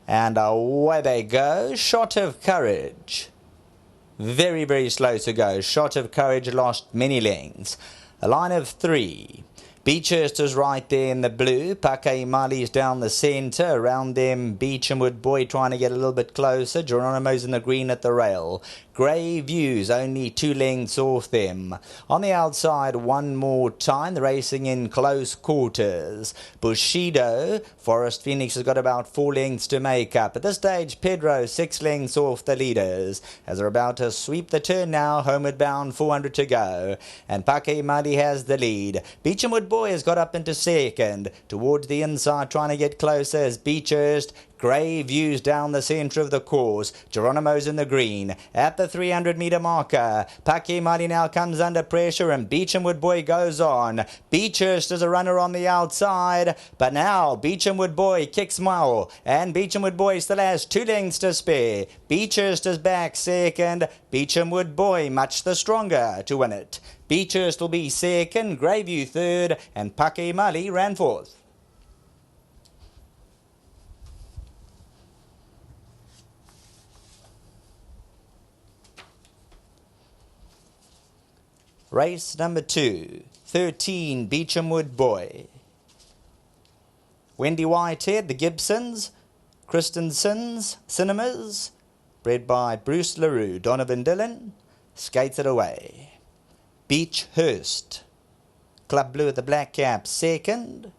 And away they go. Shot of Courage. Very, very slow to go. Shot of Courage lost many lengths. A line of 3. Beechhurst is right there in the blue. Pake Mali's down the centre. Around them, BEECHAMWOOD Boy trying to get a little bit closer. Geronimo's in the green at the rail. Greyville's only 2 lengths off them. On the outside, one more time. The racing in close quarters. Bushido, Forest Phoenix has got about 4 lengths to make up. At this stage, Pedro 6 lengths off the leaders. As they're about to sweep the turn now, homeward bound, 400 to go. And Pake Mali has the lead. BEECHAMWOOD Boy has got up into second. Towards the inside, trying to get closer is Beechhurst. Greyville's down the centre of the course. Geronimo's in the green. At the 300-metre marker, Pake Mali now comes under pressure and BEECHAMWOOD Boy goes on. Beechhurst is a runner on the outside, but now BEECHAMWOOD Boy kicks well, and BEECHAMWOOD Boy still has 2 lengths to spare. Beechhurst is back second. BEECHAMWOOD Boy much the stronger to win it. Beechhurst will be second, Greyville third, and Pake Mali ran fourth. Race number 2, 13, BEECHAMWOOD Boy. Wendy Whitehead, the Gibsons, Christensen's Cinemas, bred by Bruce LaRue. Donovan Dillon skates it away. Beechhurst, Club Blue at the black cap, second.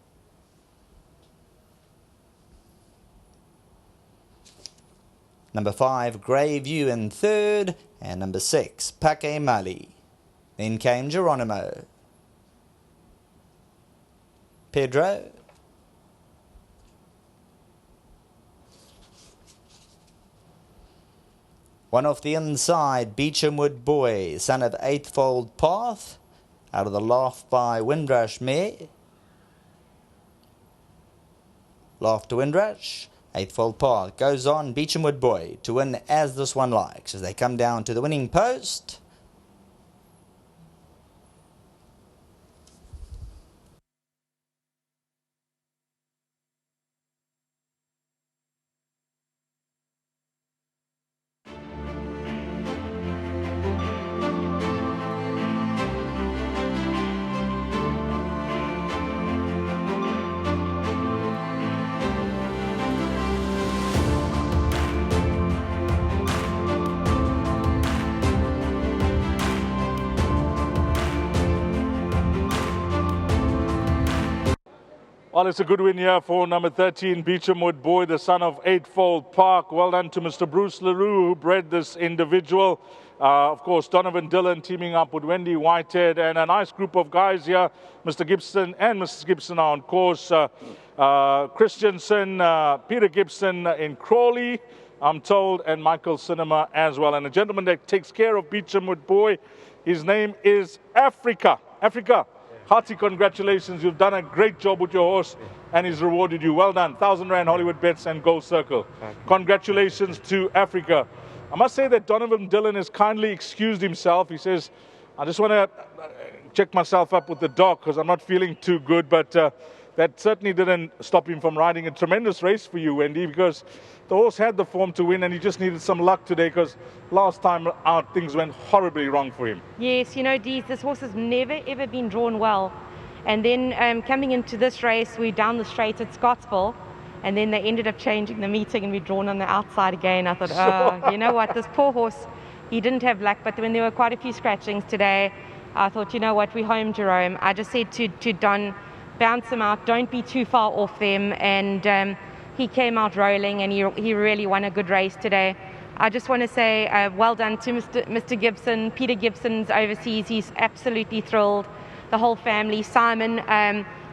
Number 5, Greyville in third, and number 6, Pake Mali. Then came Geronimo. Pedro. One off the inside, BEECHAMWOOD Boy, son of Eightfold Path. Out of the loft by Windrush Mare. Loft to Windrush. Eightfold Path goes on, BEECHAMWOOD Boy to win as this one likes. As they come down to the winning post. Well, it's a good win here for number 13, BEECHAMWOOD Boy, the son of Eightfold Park. Well done to Mr. Bruce LaRue, who bred this individual. Of course, Donovan Dillon teaming up with Wendy Whitehead, and a nice group of guys here. Mr. Gibson and Mrs. Gibson are on course. Christensen, Peter Gibson in Crawley, I'm told, and Michael Cinema as well. And a gentleman that takes care of BEECHAMWOOD Boy, his name is Africa. Africa. Hearty congratulations. You've done a great job with your horse, and he's rewarded you. Well done. 1,000 Rand Hollywoodbets and Gold Circle. Congratulations to Africa. I must say that Donovan Dillon has kindly excused himself. He says, I just want to check myself up with the doc because I'm not feeling too good. But that certainly didn't stop him from riding a tremendous race for you, Wendy, because the horse had the form to win and he just needed some luck today because last time out things went horribly wrong for him. Yes, you know, Dees, this horse has never ever been drawn well. And then coming into this race, we're down the straight at Scottsville, and then they ended up changing the meeting and we're drawn on the outside again. I thought, oh, you know what, this poor horse, he didn't have luck. But when there were quite a few scratchings today, I thought, you know what, we're home, Jerome. I just said to Don, bounce him out, don't be too far off them. And he came out rolling, and he really won a good race today. I just want to say well done to Mr. Gibson, Peter Gibson's overseas. He's absolutely thrilled. The whole family, Simon,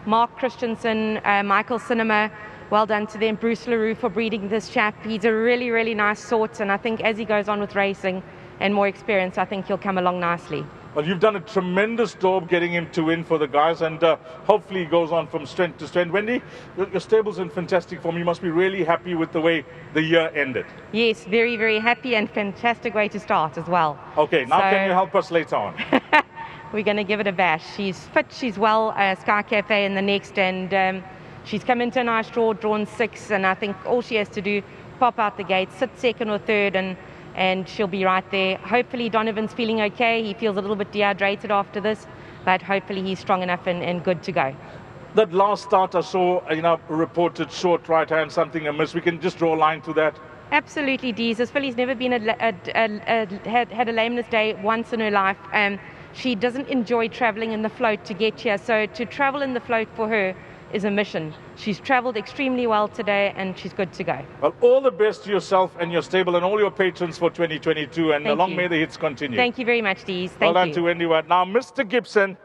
Mark Christensen, Michael Cinema, well done to them. Bruce LaRue for breeding this chap. He's a really, really nice sort, and I think as he goes on with racing and more experience, I think he'll come along nicely. Well, you've done a tremendous job getting him to win for the guys, and hopefully he goes on from strength to strength. Wendy, your stable's in fantastic form. You must be really happy with the way the year ended. Yes, very, very happy, and fantastic way to start as well. Okay, now can you help us later on? We're going to give it a bash. She's fit, she's well, Sky Cafe in the next, and she's come into a nice draw, drawn 6, and I think all she has to do, pop out the gate, sit second or third, and she'll be right there. Hopefully Donovan's feeling okay. He feels a little bit dehydrated after this, but hopefully he's strong enough and good to go. That last start I saw, reported short right hand, something amiss. We can just draw a line to that. Absolutely, Dees. This filly's never been had a lameness day once in her life. She doesn't enjoy travelling in the float to get here, so to travel in the float for her is a mission. She's travelled extremely well today, and she's good to go. Well, all the best to yourself and your stable and all your patrons for 2022, and long may the hits continue. Thank you very much, Dees. Thank well done you. to Wendy White. Now, Mr. Gibson.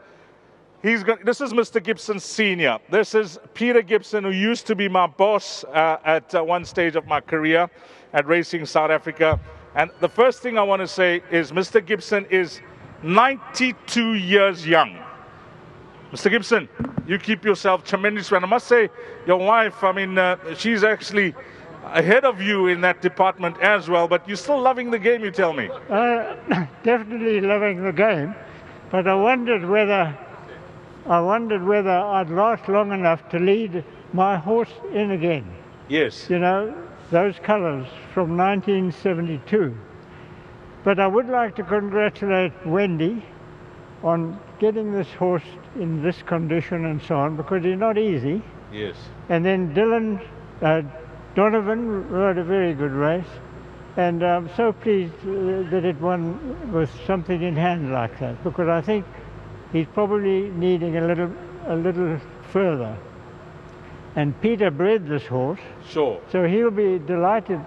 This is Mr. Gibson Senior. This is Peter Gibson, who used to be my boss at one stage of my career at Racing South Africa. And the first thing I want to say is Mr. Gibson is 92 years young. Mr. Gibson, you keep yourself tremendously. And I must say, your wife, she's actually ahead of you in that department as well, but you're still loving the game, you tell me. Definitely loving the game, but I wondered whether I'd last long enough to lead my horse in again. Yes. You know, those colours from 1972. But I would like to congratulate Wendy on getting this horse in this condition and so on, because it's not easy. Yes. And then Donovan rode a very good race, and I'm so pleased that it won with something in hand like that, because I think he's probably needing a little further. And Peter bred this horse. Sure. So he'll be delighted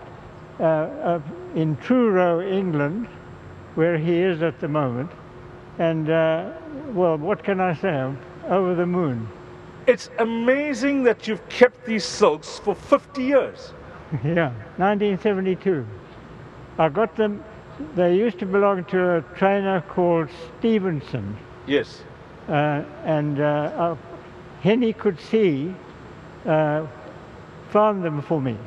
in Truro, England, where he is at the moment. And, well, what can I say? I'm over the moon. It's amazing that you've kept these silks for 50 years. Yeah, 1972. I got them. They used to belong to a trainer called Stevenson. Yes. Henny could see, found them for me.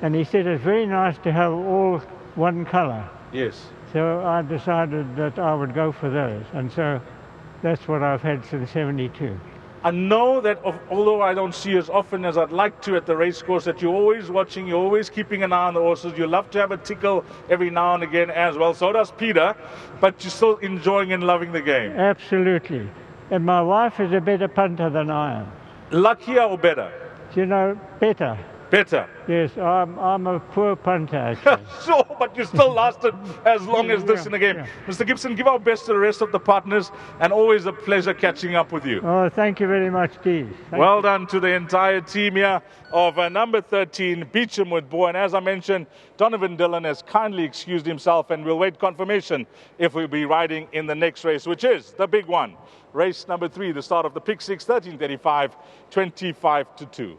And he said it's very nice to have all one colour. Yes. So I decided that I would go for those. And so that's what I've had since 72. I know that although I don't see as often as I'd like to at the racecourse, that you're always watching, you're always keeping an eye on the horses. You love to have a tickle every now and again as well. So does Peter, but you're still enjoying and loving the game. Absolutely. And my wife is a better punter than I am. Luckier or better? You know, better. Better. Yes, I'm a poor punter, actually. Sure, but you still lasted as long as this in the game. Yeah. Mr. Gibson, give our best to the rest of the partners, and always a pleasure catching up with you. Oh, thank you very much, Steve. Well done to the entire team here of number 13, BEECHAMWOOD Boy. And as I mentioned, Donovan Dillon has kindly excused himself, and we'll wait confirmation if we'll be riding in the next race, which is the big one. Race number 3, the start of the Pick 6, 13:35, 25-2.